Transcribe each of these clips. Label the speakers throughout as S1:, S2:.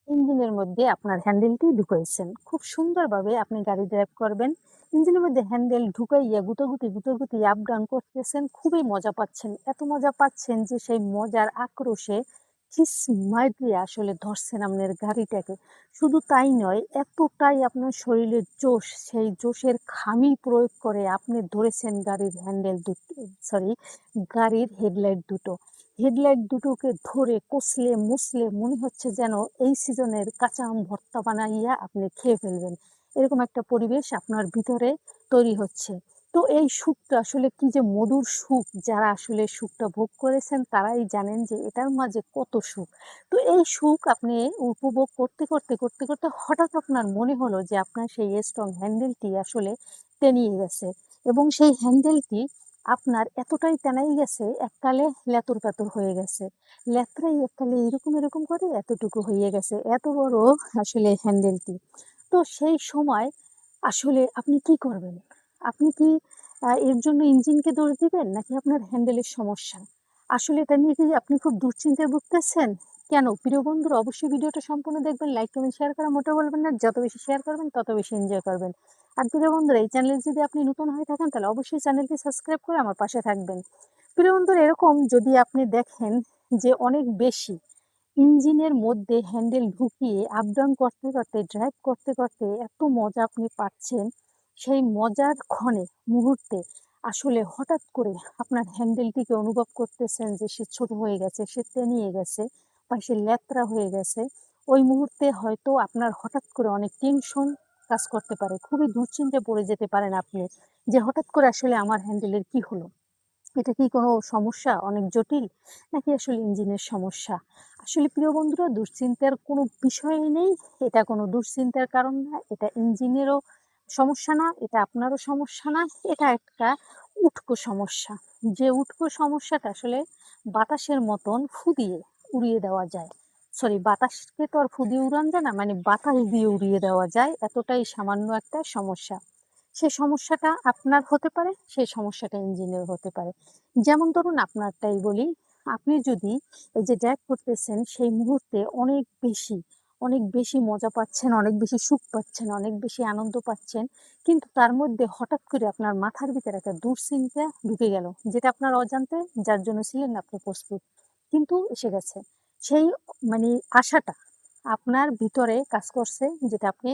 S1: ইঞ্জিনের মধ্যে আপনার হ্যান্ডেলটি ঢুকাইছেন। খুব সুন্দরভাবে আপনি গাড়ি ড্রাইভ করবেন। ইঞ্জিনের মধ্যে হ্যান্ডেল ঢুকাইয়া গুতাগুতি আপ ডাউন করতেছেন। খুবই মজা পাচ্ছেন। এত মজা পাচ্ছেন যে সেই মজার আক্রোশে খিস মাইর আসলে ধরছেন আপনার গাড়িটাকে। শুধু তাই নয়, এতটাই আপনার শরীরের জোশ, সেই জোশের খামি প্রয়োগ করে আপনি ধরেছেন গাড়ির হ্যান্ডেল সরি গাড়ির হেডলাইট দুটো। হেডলাইট দুটোকে ধরে কষলে মসলে মনে হচ্ছে যেন এই সিজনের কাঁচা আম ভর্তা বানাইয়া আপনি খেয়ে ফেলবেন। এরকম একটা পরিবেশ আপনার ভিতরে তৈরি হচ্ছে। তো এই সুখটা আসলে কি যে মধুর সুখ, যারা আসলে সুখটা ভোগ করেছেন তারাই জানেন যে এটার মাঝে কত সুখ। তো এই সুখ আপনি উপভোগ করতে হঠাৎ আপনার মনে হলো যে আপনার সেই স্ট্রং হ্যান্ডেলটি আসলে টেনিয়ে গেছে, এবং সেই হ্যান্ডেলটি আপনার এতটাই তেনাই গেছে, এককালে লেতুর-পেতুর হয়ে গেছে। লেত্রাই এককালে এরকম করে এতটুকু হয়ে গেছে। এত বড় আসলে হ্যান্ডেলটি। তো সেই সময় আসলে আপনি কি করবেন? আপনি কি এর জন্য ইঞ্জিনকে দোষ দিবেন? নাকি আপনার হ্যান্ডেলের সমস্যা? আসলে এটা নিয়ে কি আপনি খুব দুশ্চিন্তায় ভুগতেছেন? কেন? প্রিয় বন্ধুরা, অবশ্যই ভিডিওটা সম্পূর্ণ দেখবেন। লাইক, কমেন্ট, শেয়ার করা মোটেও ভুলবেন না। যত বেশি শেয়ার করবেন তত বেশি এনজয় করবেন। আর প্রিয় বন্ধুরা, এই চ্যানেলে যদি আপনি নতুন হয়ে থাকেন তাহলে অবশ্যই চ্যানেলটি সাবস্ক্রাইব করে আমার পাশে থাকবেন। প্রিয় বন্ধুরা, এরকম যদি আপনি দেখেন যে অনেক বেশি ইঞ্জিনের মধ্যে হ্যান্ডেল ঢুকিয়ে আপ ডাউন করতে ড্রাইভ করতে এত মজা আপনি পাচ্ছেন, সেই মজার ক্ষণে মুহূর্তে আসলে হঠাৎ করে আপনার হ্যান্ডেলটিকে অনুভব করতেছেন যে সে ছোট হয়ে গেছে, সে তেনিয়ে গেছে বা সে ল্যাত্রা হয়ে গেছে। ওই মুহূর্তে হয়তো আপনার হঠাৎ করে অনেক টেনশন কাজ করতে পারে, খুবই দুশ্চিন্তায় পড়ে যেতে পারেন আপনি যে হঠাৎ করে আসলে আমার হ্যান্ডেলের কি হলো, এটা কি কোনো সমস্যা অনেক জটিল, নাকি আসলে ইঞ্জিনের সমস্যা? আসলে প্রিয় বন্ধুরা, দুশ্চিন্তার কোনো বিষয়ই নেই। এটা কোনো দুশ্চিন্তার কারণ না। এটা ইঞ্জিনেরও সমস্যা না, এটা আপনারও সমস্যা না। এটা একটা উটকো সমস্যা। যে উটকো সমস্যাটা আসলে বাতাসের মতন ফু দিয়ে উড়িয়ে দেওয়া যায়। সরি, বাতাসকে তো আর ফু দিয়ে উড়ানো যায় না, মানে বাতাস দিয়ে উড়িয়ে দেওয়া যায়, এতটাই সামান্য একটা সমস্যা। সেই সমস্যাটা আপনার হতে পারে, সেই সমস্যাটা ইঞ্জিনের হতে পারে। যেমন ধরুন আপনারটাই বলি, আপনি যদি এই যে ড্রাইভ করতেছেন সেই মুহূর্তে অনেক বেশি মজা পাচ্ছেন, অনেক বেশি সুখ পাচ্ছেন, অনেক বেশি আনন্দ পাচ্ছেন, কিন্তু তার মধ্যে হঠাৎ করে আপনার মাথার ভিতরে একটা দুশ্চিন্তা ঢুকে গেল, যেটা আপনার অজান্তে, যার জন্য ছিলেন না আপনি প্রস্তুত, কিন্তু এসে গেছে। সেই মানে আশাটা আপনার ভিতরে কাজ করছে, যেটা আপনি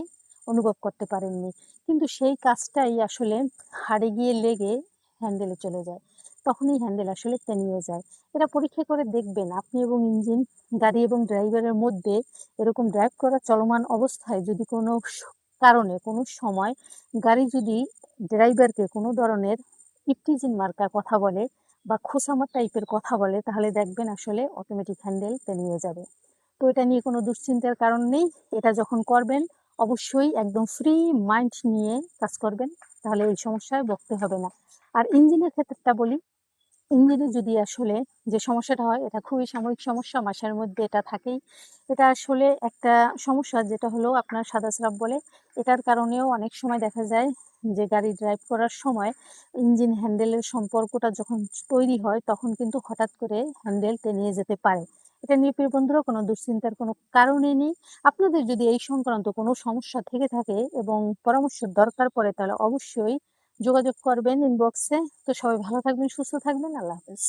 S1: অনুভব করতে পারেননি, কিন্তু সেই কাজটাই আসলে হাড়ে গিয়ে লেগে হ্যান্ডেলে চলে যায়। তখনই হ্যান্ডেল আসলে তেনিয়ে যায়। এটা পরীক্ষা করে দেখবেন, আপনি এবং ইঞ্জিন, গাড়ি এবং ড্রাইভারের মধ্যে এরকম ড্রাইভ করা চলমান অবস্থায় যদি কোনো কারণে কোনো সময় গাড়ি যদি ড্রাইভারকে কোনো ধরনের ইপটিজিং মার্কা কথা বলে বা খোঁচামার টাইপের কথা বলে, তাহলে দেখবেন আসলে অটোমেটিক হ্যান্ডেল তেলিয়ে যাবে। তো এটা নিয়ে কোনো দুশ্চিন্তার কারণ নেই। এটা যখন করবেন অবশ্যই একদম ফ্রি মাইন্ড নিয়ে কাজ করবেন, তাহলে এই সমস্যায় ভুগতে হবে না। আর ইঞ্জিনের ক্ষেত্রটা বলি, ইঞ্জিনে যদি আসলে যে সমস্যাটা হয়, এটা খুবই সাময়িক সমস্যা, মাসের মধ্যে এটা থাকেই। এটা আসলে একটা সমস্যা, যেটা হলো আপনার সাদা স্রাব বলে। এটার কারণেও অনেক সময় দেখা যায় যে গাড়ি ড্রাইভ করার সময় ইঞ্জিন হ্যান্ডেলের সম্পর্কটা যখন তৈরি হয়, তখন কিন্তু হঠাৎ করে হ্যান্ডেল টেনিয়ে যেতে পারে। এটা নিয়ে প্রিয় বন্ধুরা কোনো দুশ্চিন্তার কোনো কারণই নেই। আপনাদের যদি এই সংক্রান্ত কোনো সমস্যা থেকে থাকে এবং পরামর্শের দরকার পড়ে, তাহলে অবশ্যই যোগাযোগ করবেন ইনবক্সে। তো সবাই ভালো থাকবেন, সুস্থ থাকবেন। আল্লাহ হাফেজ।